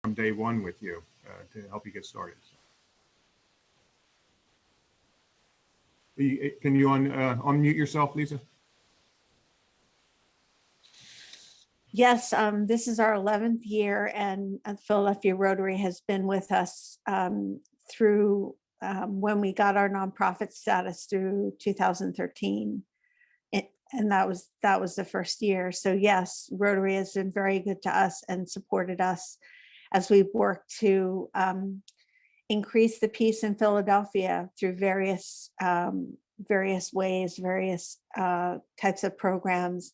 from day one with you to help you get started. Can you unmute yourself, Lisa? Yes, this is our 11th year, and Philadelphia Rotary has been with us through when we got our nonprofit status through 2013. And that was the first year. So yes, Rotary has been very good to us and supported us as we've worked to increase the peace in Philadelphia through various ways, various types of programs.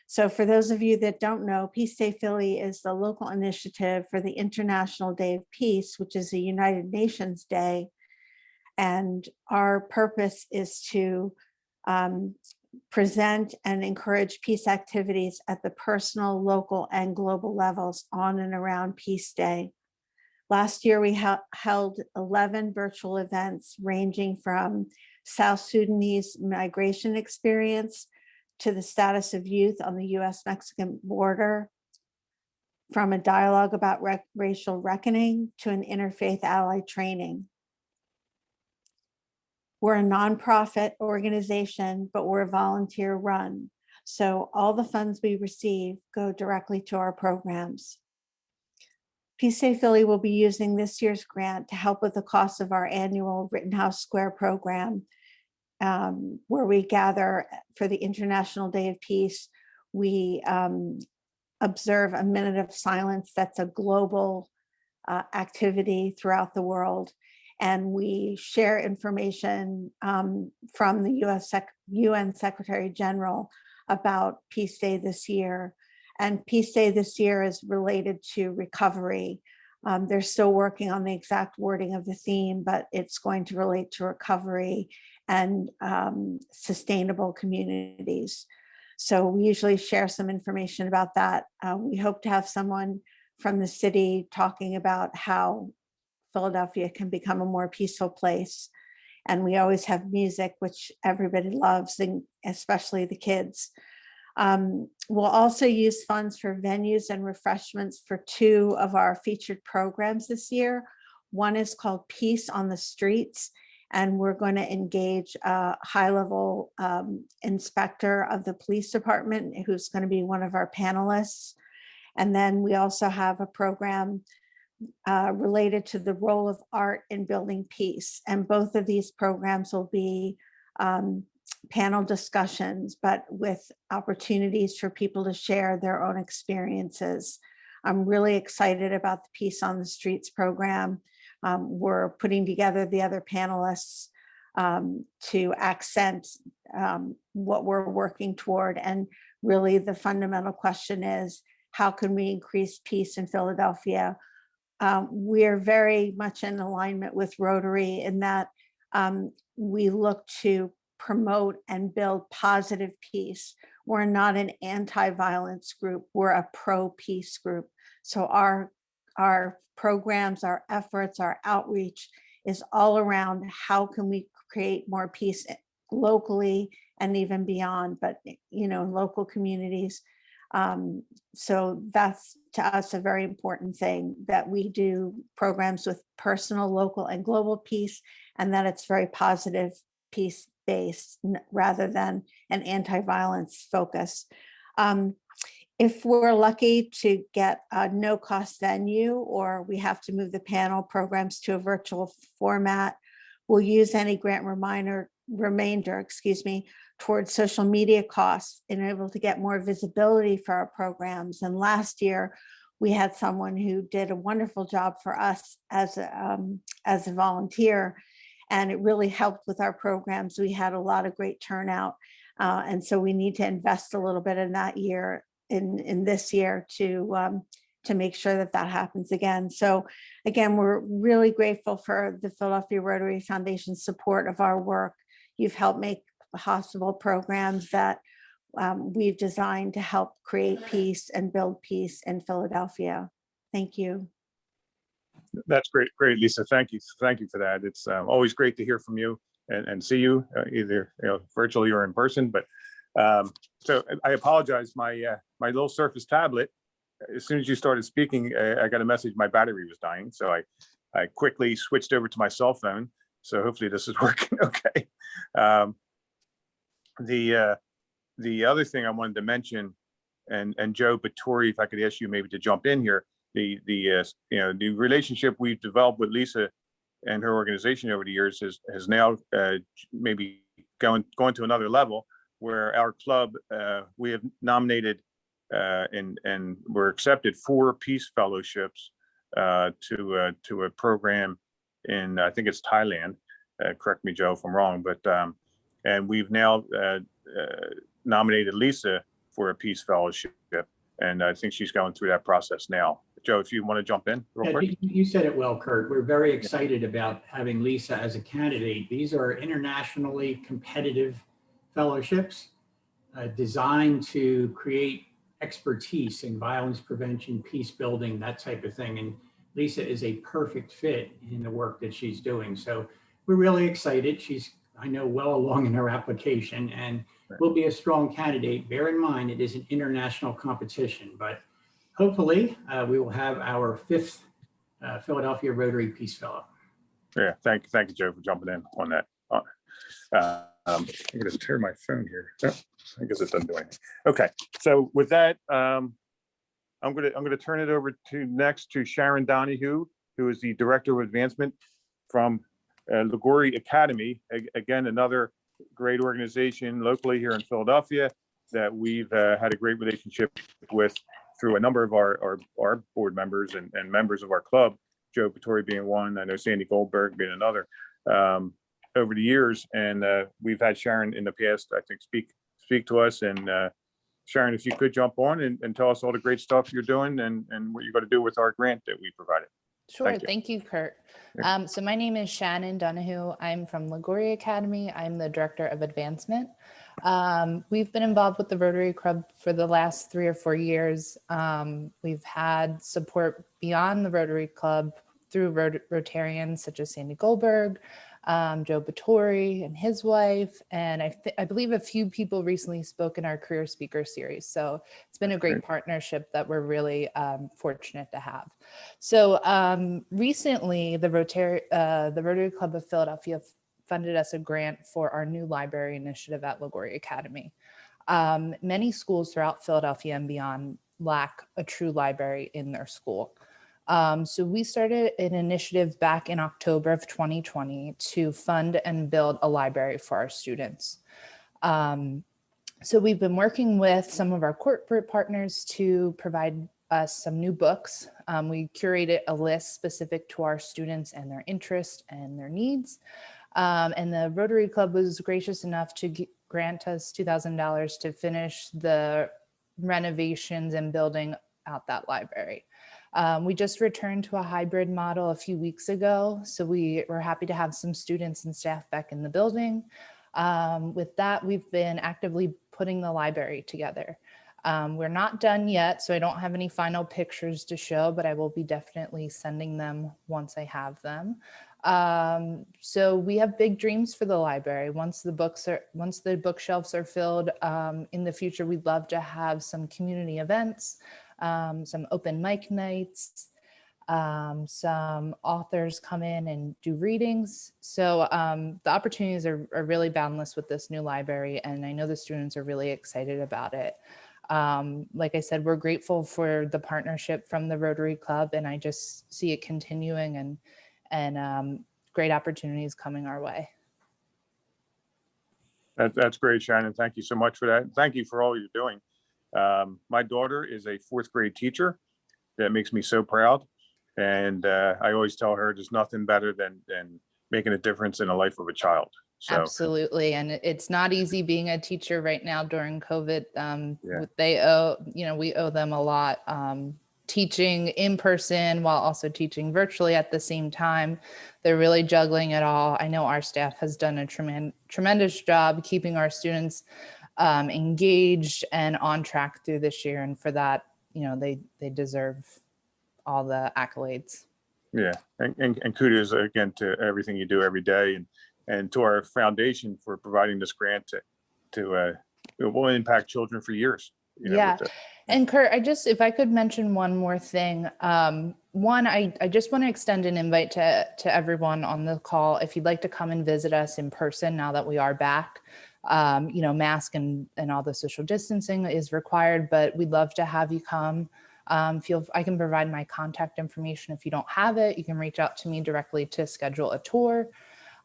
So for those of you that don't know, Peace Day Philly is the local initiative for the International Day of Peace, which is a United Nations Day. And our purpose is to present and encourage peace activities at the personal, local, and global levels on and around Peace Day. Last year, we held 11 virtual events ranging from South Sudanese migration experience to the status of youth on the US-Mexican border, from a dialogue about racial reckoning to an interfaith ally training. We're a nonprofit organization, but we're volunteer run. So all the funds we receive go directly to our programs. Peace Day Philly will be using this year's grant to help with the cost of our annual Rittenhouse Square program, where we gather for the International Day of Peace. We observe a minute of silence. That's a global activity throughout the world. And we share information from the UN Secretary General about Peace Day this year. And Peace Day this year is related to recovery. They're still working on the exact wording of the theme, but it's going to relate to recovery and sustainable communities. So we usually share some information about that. We hope to have someone from the city talking about how Philadelphia can become a more peaceful place. And we always have music, which everybody loves, and especially the kids. We'll also use funds for venues and refreshments for 2 of our featured programs this year. One is called Peace on the Streets, and we're going to engage a high-level inspector of the police department who's going to be one of our panelists. And then we also have a program related to the role of art in building peace. And both of these programs will be panel discussions, but with opportunities for people to share their own experiences. I'm really excited about the Peace on the Streets program. We're putting together the other panelists to accent what we're working toward. And really the fundamental question is, how can we increase peace in Philadelphia? We're very much in alignment with Rotary in that we look to promote and build positive peace. We're not an anti-violence group, we're a pro-peace group. So our programs, our efforts, our outreach is all around how can we create more peace locally and even beyond, but in local communities. So that's to us a very important thing, that we do programs with personal, local, and global peace, and that it's very positive peace based rather than an anti-violence focus. If we're lucky to get a no-cost venue, or we have to move the panel programs to a virtual format, we'll use any grant remainder towards social media costs and able to get more visibility for our programs. And last year, we had someone who did a wonderful job for us as a volunteer, and it really helped with our programs. We had a lot of great turnout, and so we need to invest a little bit in that year, in this year, to make sure that that happens again. So again, we're really grateful for the Philadelphia Rotary Foundation's support of our work. You've helped make possible programs that we've designed to help create peace and build peace in Philadelphia. Thank you. That's great, Lisa. Thank you for that. It's always great to hear from you and see you either virtually or in person. But so I apologize. My little Surface tablet as soon as you started speaking, I got a message my battery was dying. So I quickly switched over to my cell phone. So hopefully this is working okay. The other thing I wanted to mention, and Joe Batori, if I could ask you maybe to jump in here, the relationship we've developed with Lisa and her organization over the years has now maybe going to another level, where our club, we have nominated and were accepted 4 peace fellowships to a program in, I think it's Thailand. Correct me, Joe, if I'm wrong, but and we've now nominated Lisa for a peace fellowship, and I think she's going through that process now. Joe, if you want to jump in real quick. You said it well, Kurt. We're very excited about having Lisa as a candidate. These are internationally competitive fellowships designed to create expertise in violence prevention, peace building, that type of thing. And Lisa is a perfect fit in the work that she's doing. So we're really excited. She's, I know, well along in her application and will be a strong candidate. Bear in mind, it is an international competition, but hopefully we will have our 5th Philadelphia Rotary Peace Fellow. Yeah, thank you, Joe, for jumping in on that. I'm going to tear my phone here. Oh, I guess it doesn't do anything. Okay, so with that, I'm going to turn it over next to Sharon Donahue, who is the Director of Advancement from Liguori Academy. Again, another great organization locally here in Philadelphia that we've had a great relationship with through a number of our board members and members of our club, Joe Batori being one, I know Sandy Goldberg being another, over the years. And we've had Sharon in the past, I think, speak to us. And Sharon, if you could jump on and tell us all the great stuff you're doing and what you're going to do with our grant that we provided. Sure. Thank you, Kurt. So my name is Shannon Donahue. I'm from Liguori Academy. I'm the Director of Advancement. We've been involved with the Rotary Club for the last 3 or 4 years. We've had support beyond the Rotary Club through Rotarians such as Sandy Goldberg, Joe Batori and his wife, and I believe a few people recently spoke in our career speaker series. So it's been a great partnership that we're really fortunate to have. So recently, the Rotary Club of Philadelphia funded us a grant for our new library initiative at Liguori Academy. Many schools throughout Philadelphia and beyond lack a true library in their school. So we started an initiative back in October of 2020 to fund and build a library for our students. So we've been working with some of our corporate partners to provide us some new books. We curated a list specific to our students and their interests and their needs. And the Rotary Club was gracious enough to grant us $2,000 to finish the renovations and building out that library. We just returned to a hybrid model a few weeks ago, so we were happy to have some students and staff back in the building. With that, we've been actively putting the library together. We're not done yet, so I don't have any final pictures to show, but I will be definitely sending them once I have them. So we have big dreams for the library. Once the bookshelves are filled, in the future, we'd love to have some community events, some open mic nights, some authors come in and do readings. So the opportunities are really boundless with this new library, and I know the students are really excited about it. Like I said, we're grateful for the partnership from the Rotary Club, and I just see it continuing and great opportunities coming our way. That's great, Shannon. Thank you so much for that. Thank you for all you're doing. My daughter is a 4th grade teacher. That makes me so proud. And I always tell her there's nothing better than making a difference in the life of a child. So, absolutely. And it's not easy being a teacher right now during COVID. We owe them a lot, teaching in person while also teaching virtually at the same time. They're really juggling it all. I know our staff has done a tremendous job keeping our students engaged and on track through this year. And for that, they deserve all the accolades. Yeah. And kudos again to everything you do every day, and to our foundation for providing this grant to will impact children for years. And Kurt, if I could mention one more thing. One, I just want to extend an invite to everyone on the call. If you'd like to come and visit us in person now that we are back, mask and all the social distancing is required, but we'd love to have you come. I can provide my contact information. If you don't have it, you can reach out to me directly to schedule a tour.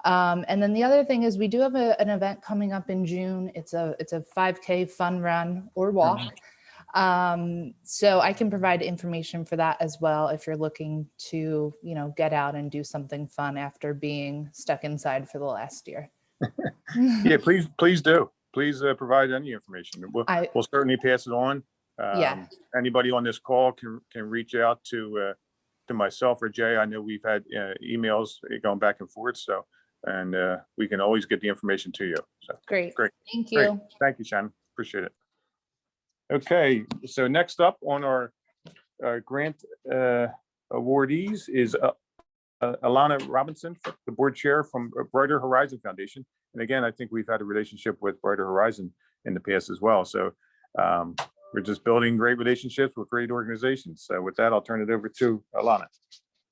And then the other thing is we do have an event coming up in June. It's a 5K fun run or walk. So I can provide information for that as well if you're looking to, get out and do something fun after being stuck inside for the last year. Yeah, please do. Please provide any information. We'll certainly pass it on. Yeah. Anybody on this call can reach out to myself or Jay. I know we've had emails going back and forth, so and we can always get the information to you. So Great. Thank you. Great. Thank you, Shannon. Appreciate it. Okay, so next up on our grant awardees is Alana Robinson, the board chair from Brighter Horizon Foundation. And again, I think we've had a relationship with Brighter Horizon in the past as well. So we're just building great relationships with great organizations. So with that, I'll turn it over to Alana.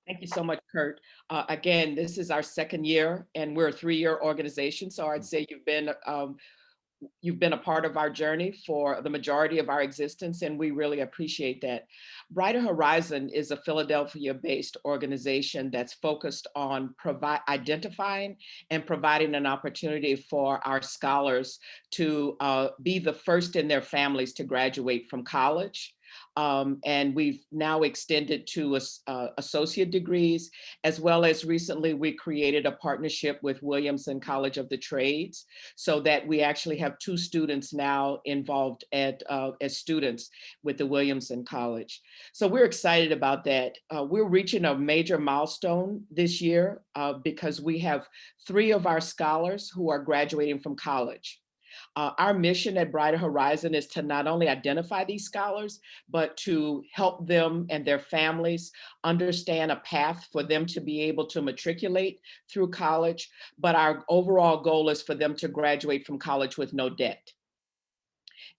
Thank you so much, Kurt. Again, this is our second year and we're a 3-year organization. So I'd say you've been a part of our journey for the majority of our existence, and we really appreciate that. Brighter Horizon is a Philadelphia-based organization that's focused on identifying and providing an opportunity for our scholars to be the first in their families to graduate from college. And we've now extended to associate degrees, as well as recently we created a partnership with Williamson College of the Trades, so that we actually have 2 students now involved as students with the Williamson College. So we're excited about that. We're reaching a major milestone this year because we have 3 of our scholars who are graduating from college. Our mission at Brighter Horizon is to not only identify these scholars, but to help them and their families understand a path for them to be able to matriculate through college. But our overall goal is for them to graduate from college with no debt.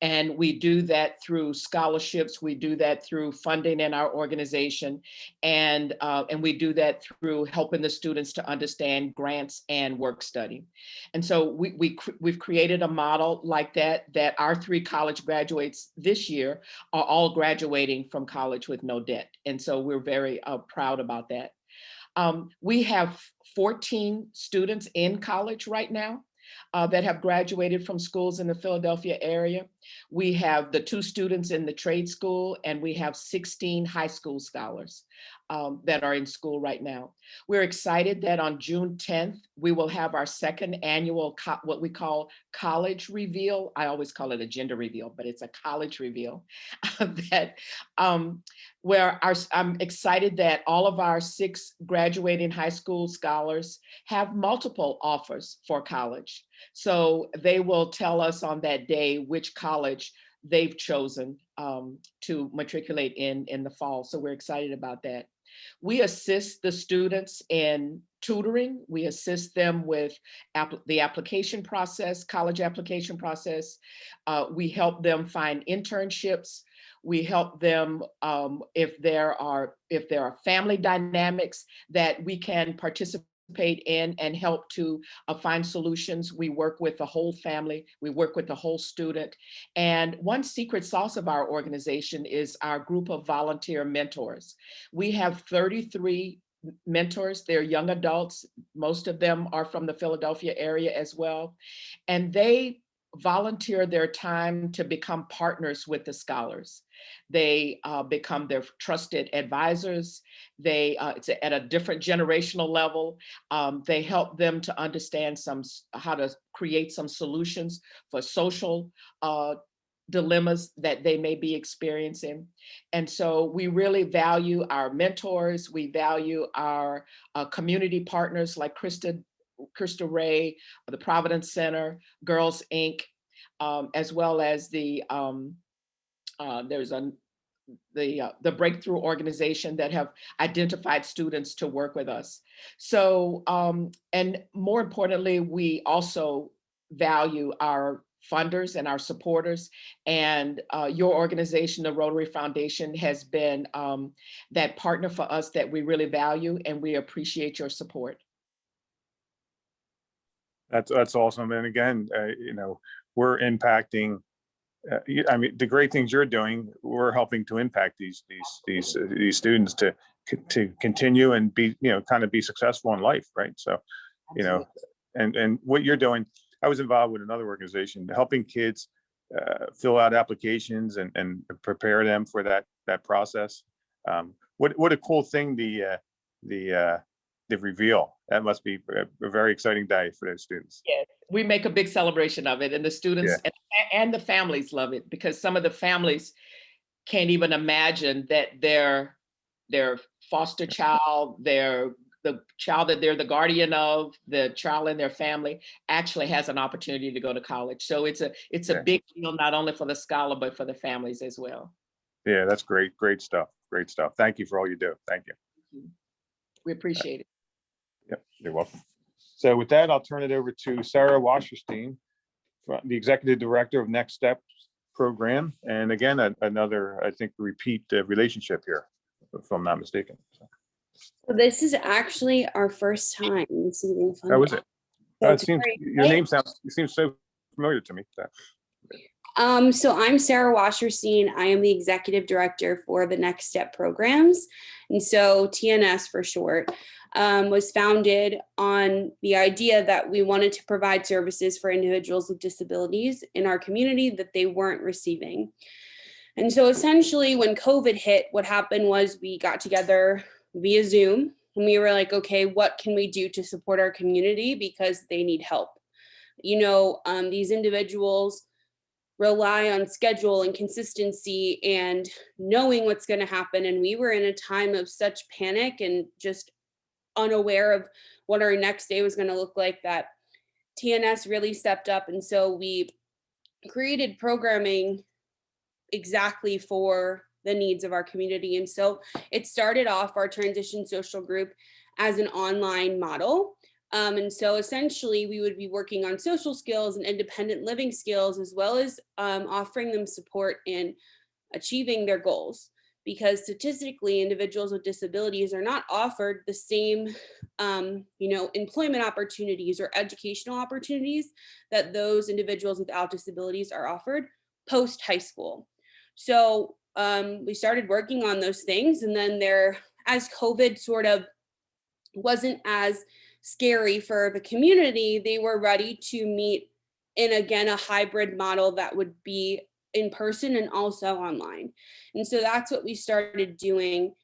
And we do that through scholarships. We do that through funding in our organization. And we do that through helping the students to understand grants and work study. And so we've created a model like that our 3 college graduates this year are all graduating from college with no debt. And so we're very proud about that. We have 14 students in college right now. That have graduated from schools in the Philadelphia area. We have the 2 students in the trade school, and we have 16 high school scholars that are in school right now. We're excited that on June 10th, we will have our 2nd annual what we call college reveal. I always call it a gender reveal, but it's a college reveal. I'm excited that all of our 6 graduating high school scholars have multiple offers for college. So they will tell us on that day which college they've chosen to matriculate in the fall. So we're excited about that. We assist the students in tutoring. We assist them with the application process, college application process. We help them find internships. We help them if there are family dynamics that we can participate in and help to find solutions. We work with the whole family. We work with the whole student. And one secret sauce of our organization is our group of volunteer mentors. We have 33 mentors. They're young adults. Most of them are from the Philadelphia area as well. And they volunteer their time to become partners with the scholars. They become their trusted advisors. It's at a different generational level. They help them to understand how to create some solutions for social dilemmas that they may be experiencing. And so we really value our mentors. We value our community partners like Krista Ray, the Providence Center, Girls Inc., as well as there's the Breakthrough organization that have identified students to work with us. So, and more importantly, we also value our funders and our supporters. And your organization, the Rotary Foundation, has been that partner for us that we really value, and we appreciate your support. That's awesome. And again, we're impacting. I mean, the great things you're doing, we're helping to impact these students to continue and be, kind of be successful in life, right? So, and what you're doing, I was involved with another organization helping kids fill out applications and prepare them for that process. What a cool thing, the reveal. That must be a very exciting day for those students. Yes, we make a big celebration of it, and the students and the families love it, because some of the families can't even imagine that their foster child, the child that they're the guardian of, the child in their family actually has an opportunity to go to college. So it's a big deal, not only for the scholar, but for the families as well. Yeah, that's great. Great stuff. Great stuff. Thank you for all you do. Thank you. We appreciate it. Yep, you're welcome. So with that, I'll turn it over to Sarah Wasserstein, the Executive Director of Next Steps Program. And again, another, I think, repeat relationship here, if I'm not mistaken. So this is actually our first time receiving funding. how was it? So It seems your name seems so familiar to me. So I'm Sarah Wasserstein. I am the Executive Director for the Next Step programs. And so TNS for short was founded on the idea that we wanted to provide services for individuals with disabilities in our community that they weren't receiving. And so essentially when COVID hit, what happened was we got together via Zoom and we were like, okay, what can we do to support our community because they need help? These individuals rely on schedule and consistency and knowing what's going to happen. And we were in a time of such panic and just unaware of what our next day was going to look like that TNS really stepped up. And so we created programming exactly for the needs of our community. And so it started off our transition social group as an online model. And so essentially we would be working on social skills and independent living skills, as well as offering them support in achieving their goals. Because statistically, individuals with disabilities are not offered the same, employment opportunities or educational opportunities that those individuals without disabilities are offered post high school. So we started working on those things, and then as COVID sort of wasn't as scary for the community, they were ready to meet in, again, a hybrid model that would be in person and also online. And so that's what we started doing.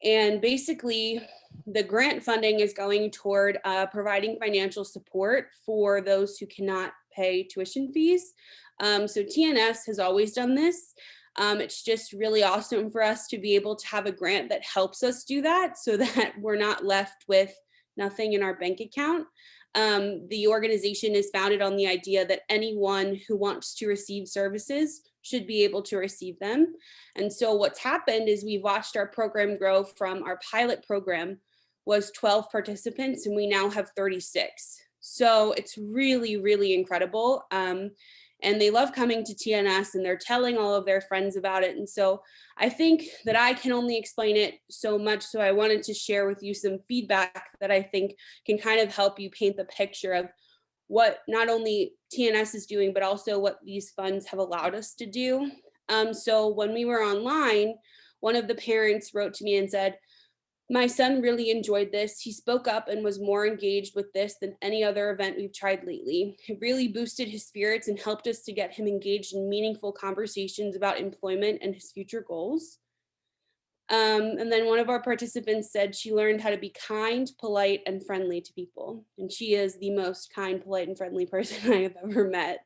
And basically the grant funding is going toward providing financial support for those who cannot pay tuition fees. So TNS has always done this. It's just really awesome for us to be able to have a grant that helps us do that so that we're not left with nothing in our bank account. The organization is founded on the idea that anyone who wants to receive services should be able to receive them. And so what's happened is we've watched our program grow from our pilot program was 12 participants, and we now have 36. So it's really, really incredible. And they love coming to TNS and they're telling all of their friends about it. And so I think that I can only explain it so much. So I wanted to share with you some feedback that I think can kind of help you paint the picture of what not only TNS is doing, but also what these funds have allowed us to do. So when we were online, one of the parents wrote to me and said, "My son really enjoyed this. He spoke up and was more engaged with this than any other event we've tried lately. It really boosted his spirits and helped us to get him engaged in meaningful conversations about employment and his future goals." And then one of our participants said she learned how to be kind, polite, and friendly to people. And she is the most kind, polite, and friendly person I have ever met.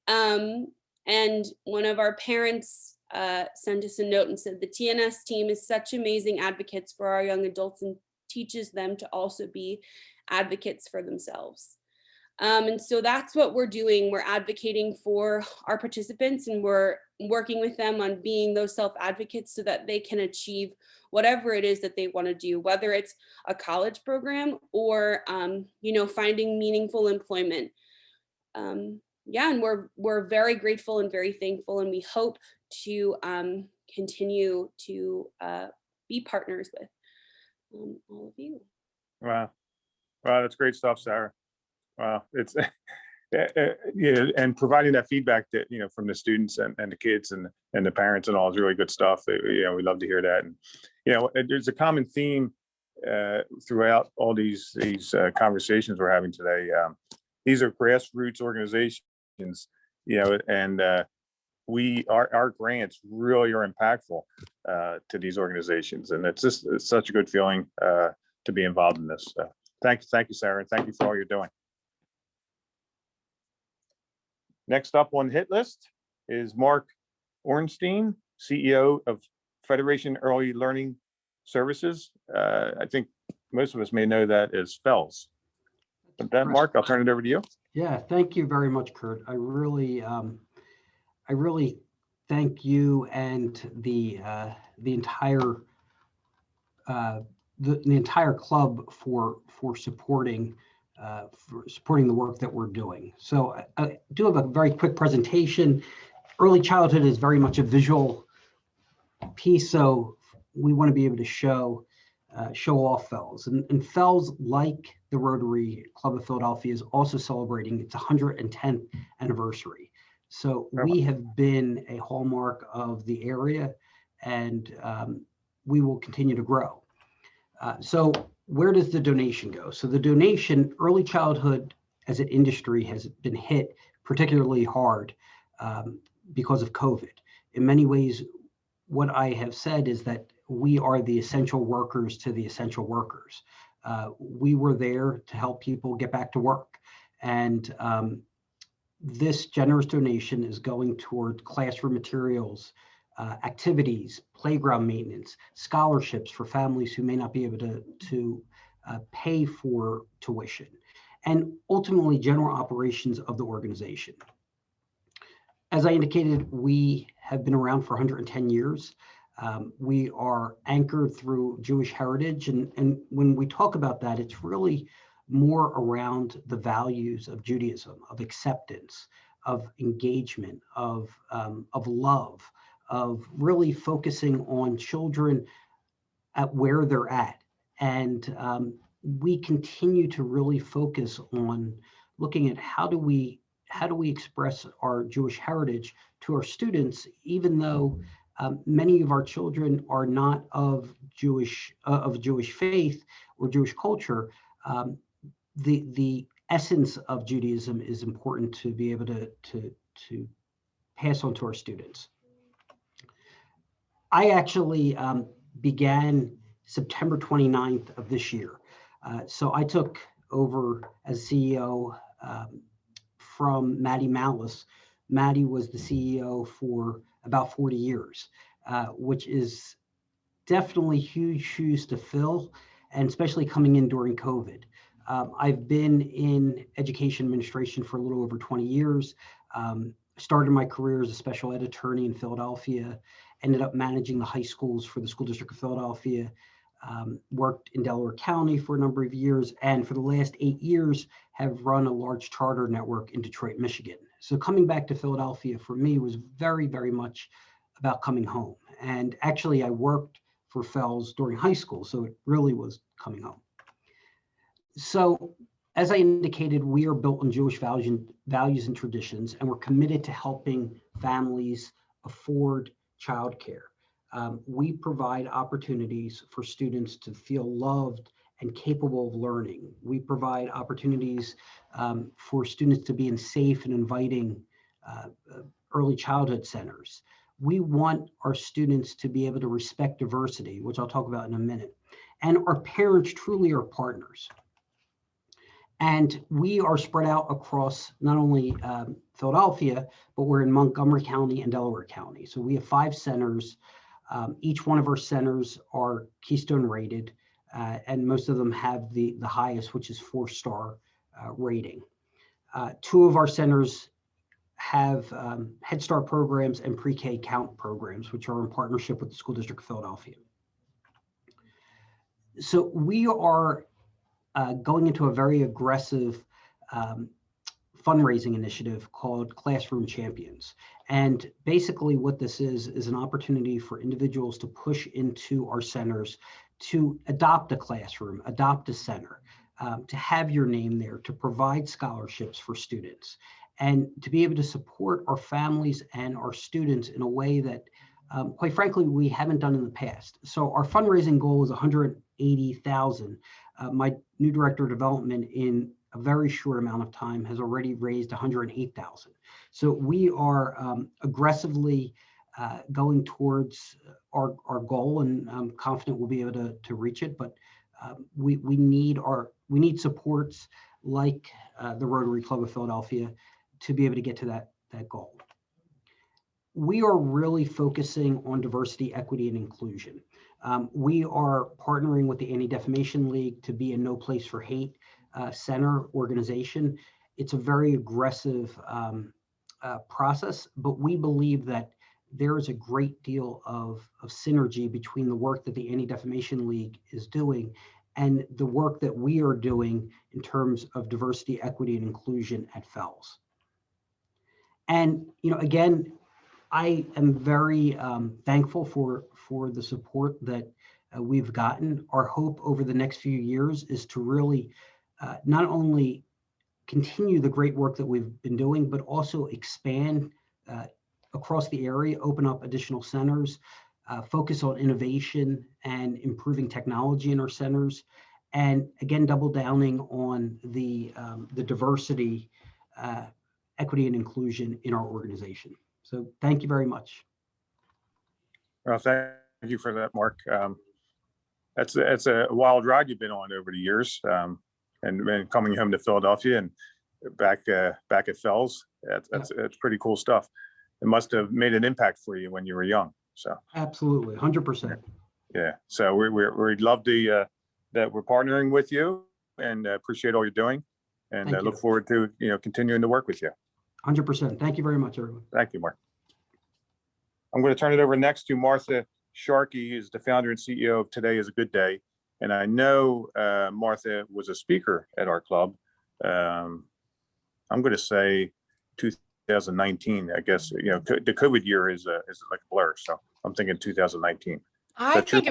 And one of our parents sent us a note and said, "The TNS team is such amazing advocates for our young adults and teaches them to also be advocates for themselves." And so that's what we're doing. We're advocating for our participants, and we're working with them on being those self-advocates so that they can achieve whatever it is that they want to do, whether it's a college program or, finding meaningful employment. yeah, and we're very grateful and very thankful, and we hope to continue to be partners with all of you. Wow. Wow, that's great stuff, Sarah. Wow, it's yeah, and providing that feedback that, you know, from the students and the kids and the parents and all is really good stuff. You know, we love to hear that. And you know, there's a common theme throughout all these conversations we're having today. These are grassroots organizations, you know, and our grants really are impactful to these organizations, and it's such a good feeling to be involved in this. Thank you, Sarah. Thank you for all you're doing. Next up on the hit list is Mark Ornstein, CEO of Federation Early Learning Services. I think most of us may know that as FELS. With that, Mark, I'll turn it over to you. Yeah, thank you very much, Kurt. I really thank you and the entire club for supporting the work that we're doing. So I do have a very quick presentation. Early childhood is very much a visual piece, so we want to be able to show off FELS. And FELS, like the Rotary Club of Philadelphia, is also celebrating its 110th anniversary. So we have been a hallmark of the area, and we will continue to grow. So where does the donation go? So the donation, early childhood as an industry has been hit particularly hard because of COVID. In many ways, what I have said is that we are the essential workers to the essential workers. We were there to help people get back to work. And this generous donation is going toward classroom materials, activities, playground maintenance, scholarships for families who may not be able to pay for tuition, and ultimately general operations of the organization. As I indicated, we have been around for 110 years. We are anchored through Jewish heritage, and when we talk about that, it's really more around the values of Judaism, of acceptance, of engagement, of love, of really focusing on children at where they're at. And we continue to really focus on looking at how do we express our Jewish heritage to our students, even though many of our children are not of Jewish faith or Jewish culture. The essence of Judaism is important to be able to pass on to our students. I actually began September 29th of this year. So I took over as CEO from Maddie Malice. Maddie was the CEO for about 40 years, which is definitely huge shoes to fill, and especially coming in during COVID. I've been in education administration for a little over 20 years. Started my career as a special ed attorney in Philadelphia, ended up managing the high schools for the School District of Philadelphia, worked in Delaware County for a number of years, and for the last 8 years have run a large charter network in Detroit, Michigan. So coming back to Philadelphia for me was very, very much about coming home. And actually I worked for FELS during high school, so it really was coming home. So as I indicated, we are built on Jewish values and traditions, and we're committed to helping families afford childcare. We provide opportunities for students to feel loved and capable of learning. We provide opportunities for students to be in safe and inviting early childhood centers. We want our students to be able to respect diversity, which I'll talk about in a minute. And our parents truly are partners. And we are spread out across not only Philadelphia, but we're in Montgomery County and Delaware County. So we have 5 centers. Each one of our centers are Keystone rated, and most of them have the highest, which is 4-star rating. 2 of our centers have Head Start programs and pre-K count programs, which are in partnership with the School District of Philadelphia. So we are going into a very aggressive fundraising initiative called Classroom Champions. And basically what this is an opportunity for individuals to push into our centers to adopt a classroom, adopt a center, to have your name there, to provide scholarships for students, and to be able to support our families and our students in a way that, quite frankly, we haven't done in the past. So our fundraising goal is $180,000. My new director of development, in a very short amount of time, has already raised $108,000. So we are aggressively going towards our goal, and I'm confident we'll be able to reach it. But we need supports like the Rotary Club of Philadelphia to be able to get to that goal. We are really focusing on diversity, equity, and inclusion. We are partnering with the Anti-Defamation League to be a No Place for Hate center organization. It's a very aggressive process, but we believe that there is a great deal of synergy between the work that the Anti-Defamation League is doing and the work that we are doing in terms of diversity, equity, and inclusion at FELS. And, again, I am very thankful for the support that we've gotten. Our hope over the next few years is to really not only continue the great work that we've been doing, but also expand across the area, open up additional centers, focus on innovation and improving technology in our centers, and again, double downing on the diversity, equity, and inclusion in our organization. So thank you very much. Well, thank you for that, Mark. That's a wild ride you've been on over the years, and coming home to Philadelphia and back at FELS. That's pretty cool stuff. It must have made an impact for you when you were young. So absolutely, 100%. Yeah. So we'd love that we're partnering with you, and appreciate all you're doing, and look forward to continuing to work with you. 100%. Thank you very much, everyone. Thank you, Mark. I'm going to turn it over next to Martha Sharkey, who's the founder and CEO of Today is a Good Day. And I know Martha was a speaker at our club. I'm going to say 2019. I guess the COVID year is like a blur, so I'm thinking 2019. I think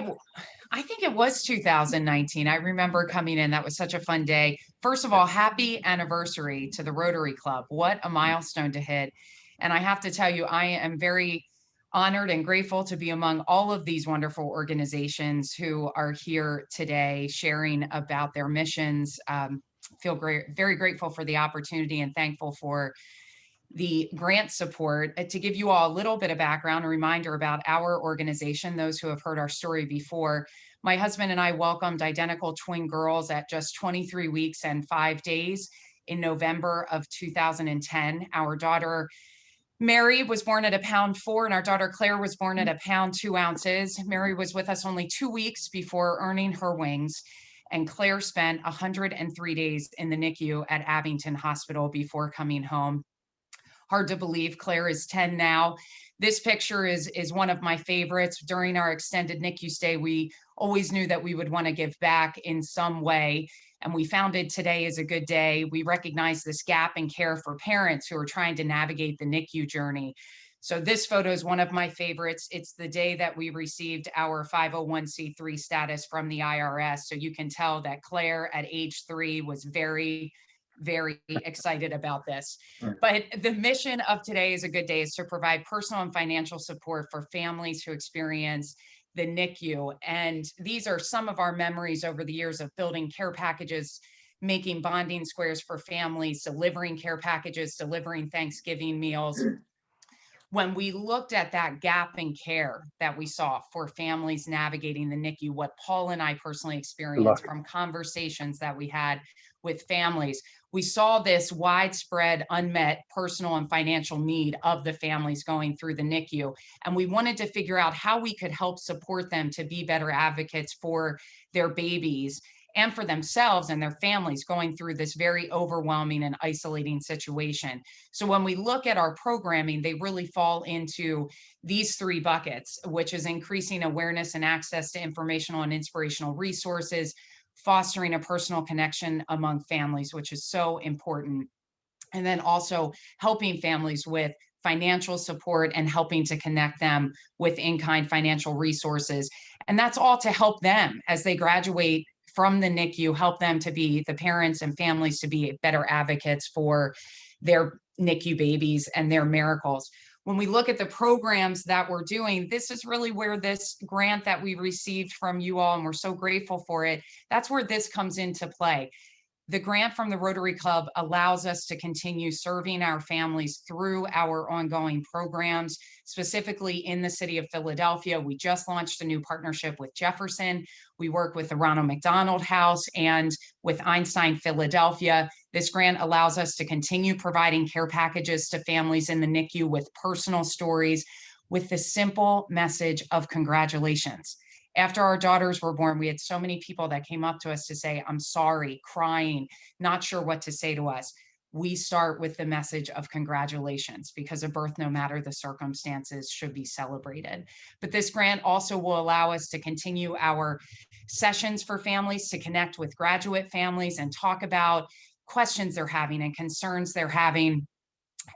it was 2019. I remember coming in. That was such a fun day. First of all, happy anniversary to the Rotary Club. What a milestone to hit. And I have to tell you, I am very honored and grateful to be among all of these wonderful organizations who are here today sharing about their missions. Feel very grateful for the opportunity and thankful for the grant support. To give you all a little bit of background, a reminder about our organization, those who have heard our story before, my husband and I welcomed identical twin girls at just 23 weeks and 5 days in November of 2010. Our daughter Mary was born at 1.4 pounds, and our daughter Claire was born at 1.2 pounds. Mary was with us only 2 weeks before earning her wings, and Claire spent 103 days in the NICU at Abington Hospital before coming home. Hard to believe, Claire is 10 now. This picture is one of my favorites. During our extended NICU stay, we always knew that we would want to give back in some way, and we founded Today is a Good Day. We recognize this gap in care for parents who are trying to navigate the NICU journey. So this photo is one of my favorites. It's the day that we received our 501c3 status from the IRS. So you can tell that Claire at age 3 was very excited about this. But the mission of Today is a Good Day is to provide personal and financial support for families who experience the NICU. And these are some of our memories over the years of building care packages, making bonding squares for families, delivering care packages, delivering Thanksgiving meals. When we looked at that gap in care that we saw for families navigating the NICU, what Paul and I personally experienced from conversations that we had with families, we saw this widespread unmet personal and financial need of the families going through the NICU. And we wanted to figure out how we could help support them to be better advocates for their babies and for themselves and their families going through this very overwhelming and isolating situation. So when we look at our programming, they really fall into these 3 buckets, which is increasing awareness and access to informational and inspirational resources, fostering a personal connection among families, which is so important, And then also helping families with financial support and helping to connect them with in-kind financial resources. And that's all to help them as they graduate from the NICU, help them to be, the parents and families, to be better advocates for their NICU babies and their miracles. When we look at the programs that we're doing, this is really where this grant that we received from you all, and we're so grateful for it, that's where this comes into play. The grant from the Rotary Club allows us to continue serving our families through our ongoing programs, specifically in the city of Philadelphia. We just launched a new partnership with Jefferson. We work with the Ronald McDonald House and with Einstein Philadelphia. This grant allows us to continue providing care packages to families in the NICU with personal stories, with the simple message of congratulations. After our daughters were born, we had so many people that came up to us to say, I'm sorry, crying, not sure what to say to us. We start with the message of congratulations, because a birth, no matter the circumstances, should be celebrated. But this grant also will allow us to continue our sessions for families to connect with graduate families and talk about questions they're having and concerns they're having.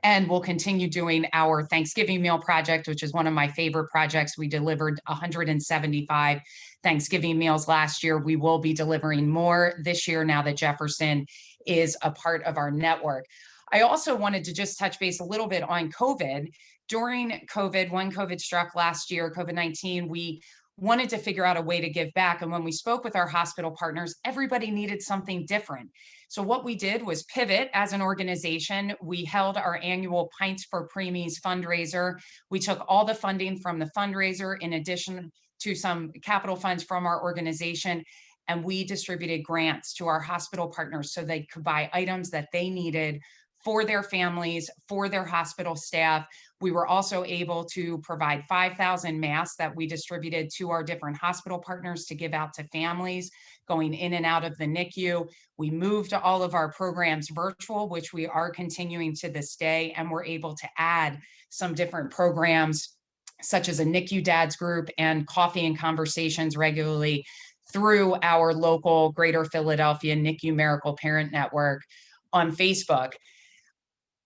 And we'll continue doing our Thanksgiving meal project, which is one of my favorite projects. We delivered 175 Thanksgiving meals last year. We will be delivering more this year now that Jefferson is a part of our network. I also wanted to just touch base a little bit on COVID. During COVID, when COVID struck last year, COVID-19, we wanted to figure out a way to give back. And when we spoke with our hospital partners, everybody needed something different. So what we did was pivot as an organization. We held our annual Pints for Preemies fundraiser. We took all the funding from the fundraiser in addition to some capital funds from our organization, and we distributed grants to our hospital partners so they could buy items that they needed for their families, for their hospital staff. We were also able to provide 5,000 masks that we distributed to our different hospital partners to give out to families going in and out of the NICU. We moved all of our programs virtual, which we are continuing to this day, and we're able to add some different programs such as a NICU Dads group and coffee and conversations regularly through our local Greater Philadelphia NICU Miracle Parent Network on Facebook.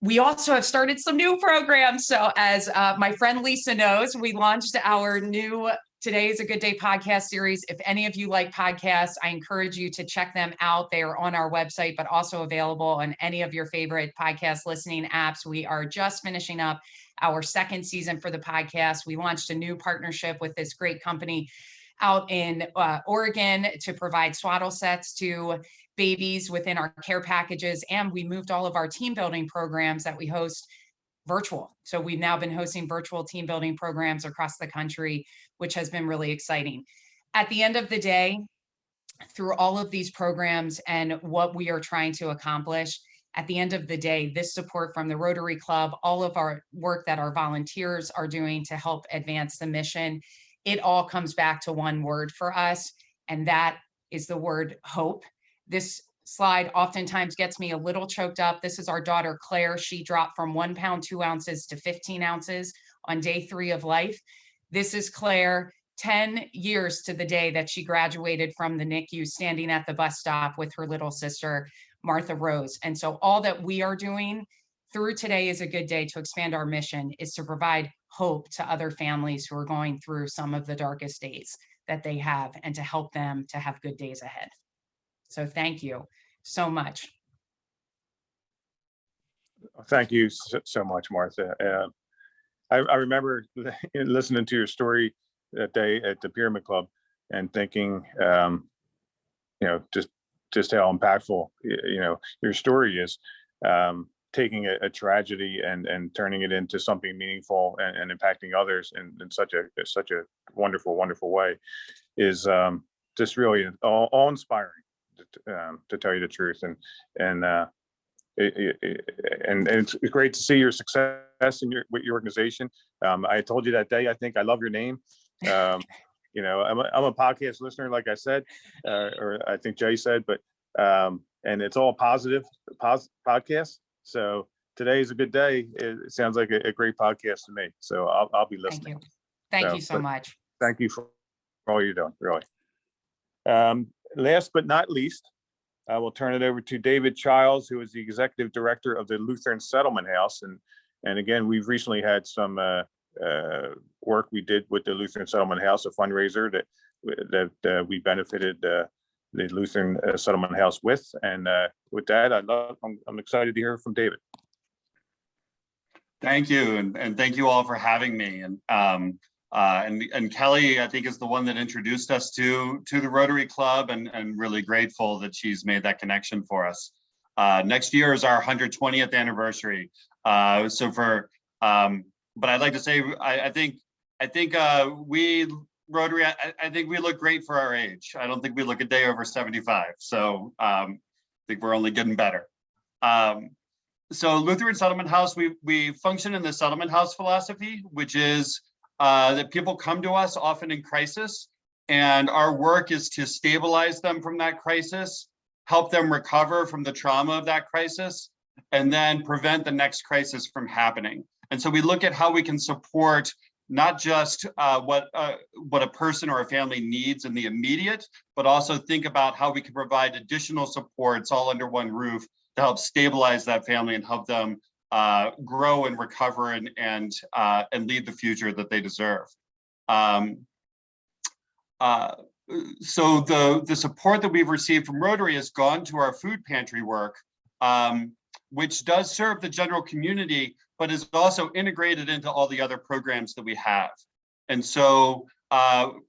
We also have started some new programs. So as my friend Lisa knows, we launched our new Today is a Good Day podcast series. If any of you like podcasts, I encourage you to check them out. They are on our website, but also available on any of your favorite podcast listening apps. We are just finishing up our second season for the podcast. We launched a new partnership with this great company out in Oregon to provide swaddle sets to babies within our care packages. And we moved all of our team building programs that we host virtual. So we've now been hosting virtual team building programs across the country, which has been really exciting. At the end of the day, through all of these programs and what we are trying to accomplish, at the end of the day, this support from the Rotary Club, all of our work that our volunteers are doing to help advance the mission, it all comes back to one word for us, and that is the word hope. This slide oftentimes gets me a little choked up. This is our daughter, Claire. She dropped from 1 pound, 2 ounces to 15 ounces on day 3 of life. This is Claire, 10 years to the day that she graduated from the NICU, standing at the bus stop with her little sister, Martha Rose. And so all that we are doing through Today is a Good Day to expand our mission is to provide hope to other families who are going through some of the darkest days that they have, and to help them to have good days ahead. So thank you so much. Thank you so much, Martha. I remember listening to your story that day at the Pyramid Club and thinking, just how impactful, your story is, taking a tragedy and turning it into something meaningful and impacting others in such a wonderful, wonderful way is just really all inspiring, to tell you the truth. And it's great to see your success with your organization. I told you that day, I think I love your name. I'm a podcast listener, like I said, or I think Jay said, but and it's all positive podcast. So Today is a Good Day. It sounds like a great podcast to me. So I'll be listening. Thank you so much. Thank you for all you're doing, really. Last but not least, I will turn it over to David Childs, who is the Executive Director of the Lutheran Settlement House. And again, we've recently had some work we did with the Lutheran Settlement House, a fundraiser that we benefited the Lutheran Settlement House with. And with that, I'm excited to hear from David. Thank you, and thank you all for having me. And Kelly, I think, is the one that introduced us to the Rotary Club, and really grateful that she's made that connection for us. Next year is our 120th anniversary. But I'd like to say, I think we Rotary, I think we look great for our age. I don't think we look a day over 75. So I think we're only getting better. So Lutheran Settlement House, we function in the Settlement House philosophy, which is that people come to us often in crisis, and our work is to stabilize them from that crisis, help them recover from the trauma of that crisis, and then prevent the next crisis from happening. And so we look at how we can support not just what a person or a family needs in the immediate, but also think about how we can provide additional supports all under one roof to help stabilize that family and help them grow and recover and lead the future that they deserve. So the support that we've received from Rotary has gone to our food pantry work, which does serve the general community, but is also integrated into all the other programs that we have. And so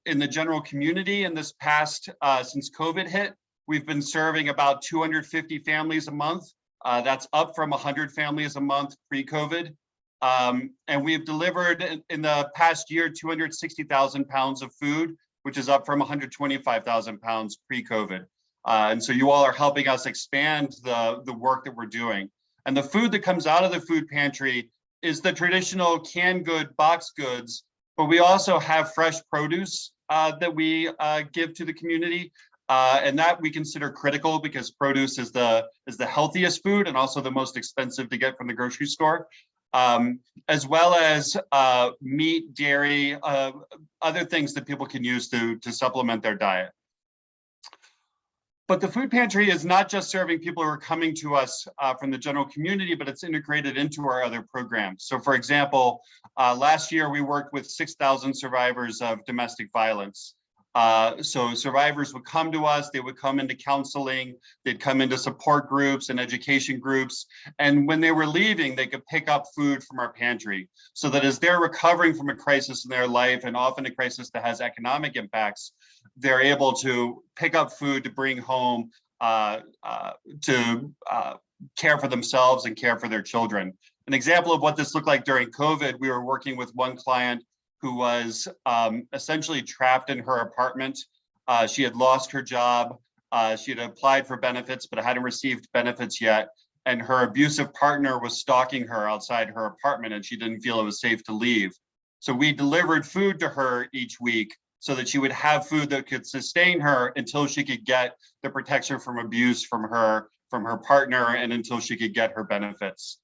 in the general community, in this past, since COVID hit, we've been serving about 250 families a month. That's up from 100 families a month pre-COVID. And we've delivered in the past year 260,000 pounds of food, which is up from 125,000 pounds pre-COVID. And so you all are helping us expand the work that we're doing. And the food that comes out of the food pantry is the traditional canned good, box goods, but we also have fresh produce that we give to the community. And that we consider critical because produce is the healthiest food and also the most expensive to get from the grocery store, as well as meat, dairy, other things that people can use to supplement their diet. But the food pantry is not just serving people who are coming to us from the general community, but it's integrated into our other programs. So for example, last year we worked with 6,000 survivors of domestic violence. So survivors would come to us, they would come into counseling, they'd come into support groups and education groups. And when they were leaving, they could pick up food from our pantry so that as they're recovering from a crisis in their life, and often a crisis that has economic impacts, they're able to pick up food to bring home to care for themselves and care for their children. An example of what this looked like during COVID, we were working with one client who was essentially trapped in her apartment. She had lost her job. She had applied for benefits, but hadn't received benefits yet. And her abusive partner was stalking her outside her apartment, and she didn't feel it was safe to leave. So we delivered food to her each week so that she would have food that could sustain her until she could get the protection from abuse from her partner, and until she could get her benefits.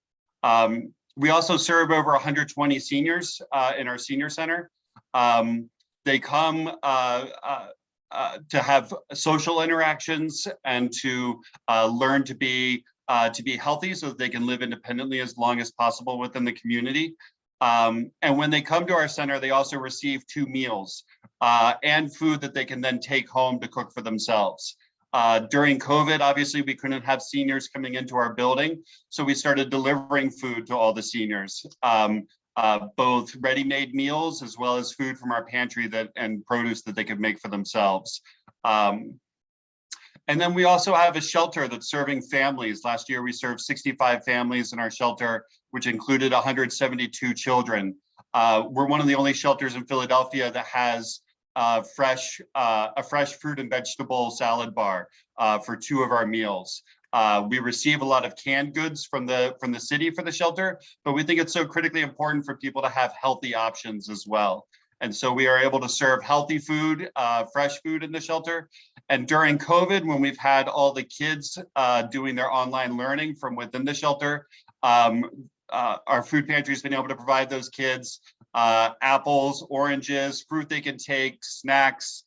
We also serve over 120 seniors in our senior center. They come to have social interactions and to learn to be healthy so that they can live independently as long as possible within the community. And when they come to our center, they also receive 2 meals and food that they can then take home to cook for themselves. During COVID, obviously, we couldn't have seniors coming into our building, so we started delivering food to all the seniors, both ready-made meals as well as food from our pantry and produce that they could make for themselves. And then we also have a shelter that's serving families. Last year, we served 65 families in our shelter, which included 172 children. We're one of the only shelters in Philadelphia that has a fresh fruit and vegetable salad bar for 2 of our meals. We receive a lot of canned goods from the city for the shelter, but we think it's so critically important for people to have healthy options as well. And so we are able to serve healthy food, fresh food in the shelter. And during COVID, when we've had all the kids doing their online learning from within the shelter, our food pantry has been able to provide those kids apples, oranges, fruit they can take, snacks,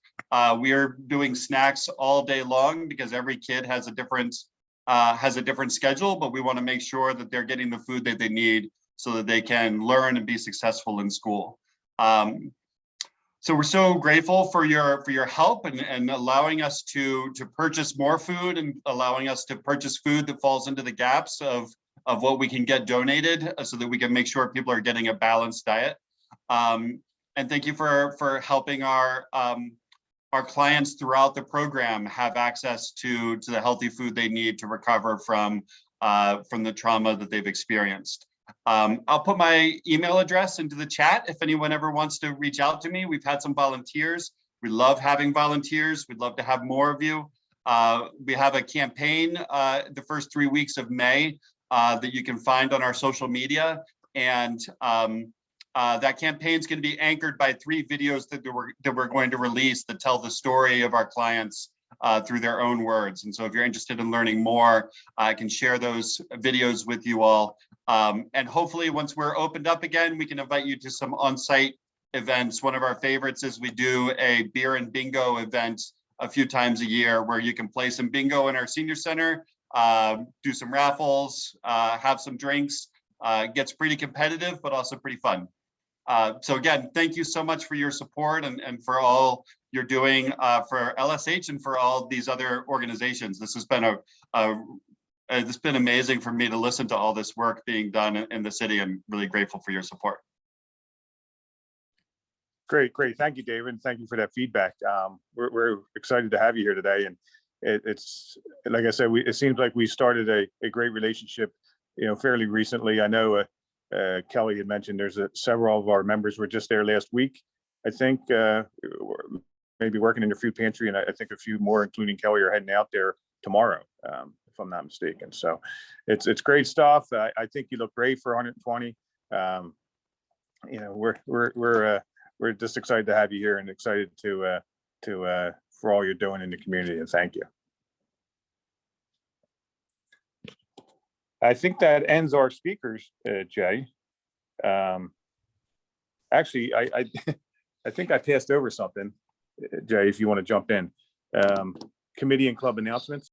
We are doing snacks all day long because every kid has a different schedule, but we want to make sure that they're getting the food that they need so that they can learn and be successful in school. So we're so grateful for your help and allowing us to purchase more food and allowing us to purchase food that falls into the gaps of what we can get donated so that we can make sure people are getting a balanced diet. And thank you for helping our clients throughout the program have access to the healthy food they need to recover from the trauma that they've experienced. I'll put my email address into the chat if anyone ever wants to reach out to me. We've had some volunteers. We love having volunteers. We'd love to have more of you. We have a campaign the first 3 weeks of May that you can find on our social media. And that campaign is going to be anchored by 3 videos that we're going to release that tell the story of our clients through their own words. And so if you're interested in learning more, I can share those videos with you all. And hopefully once we're opened up again, we can invite you to some on-site events. One of our favorites is we do a beer and bingo event a few times a year where you can play some bingo in our senior center, do some raffles, have some drinks. It gets pretty competitive, but also pretty fun. So again, thank you so much for your support and for all you're doing for LSH and for all these other organizations. This has been it's been amazing for me to listen to all this work being done in the city, and really grateful for your support. Great. Thank you, David. Thank you for that feedback. We're excited to have you here today. And it's like I said, it seems like we started a great relationship, fairly recently. I know Kelly had mentioned there's several of our members were just there last week. I think maybe working in your food pantry, and I think a few more, including Kelly, are heading out there tomorrow, if I'm not mistaken. So it's great stuff. I think you look great for 120. We're just excited to have you here and excited for all you're doing in the community, and thank you. I think that ends our speakers, Jay. Actually, I think I passed over something, Jay, if you want to jump in. Committee and club announcements.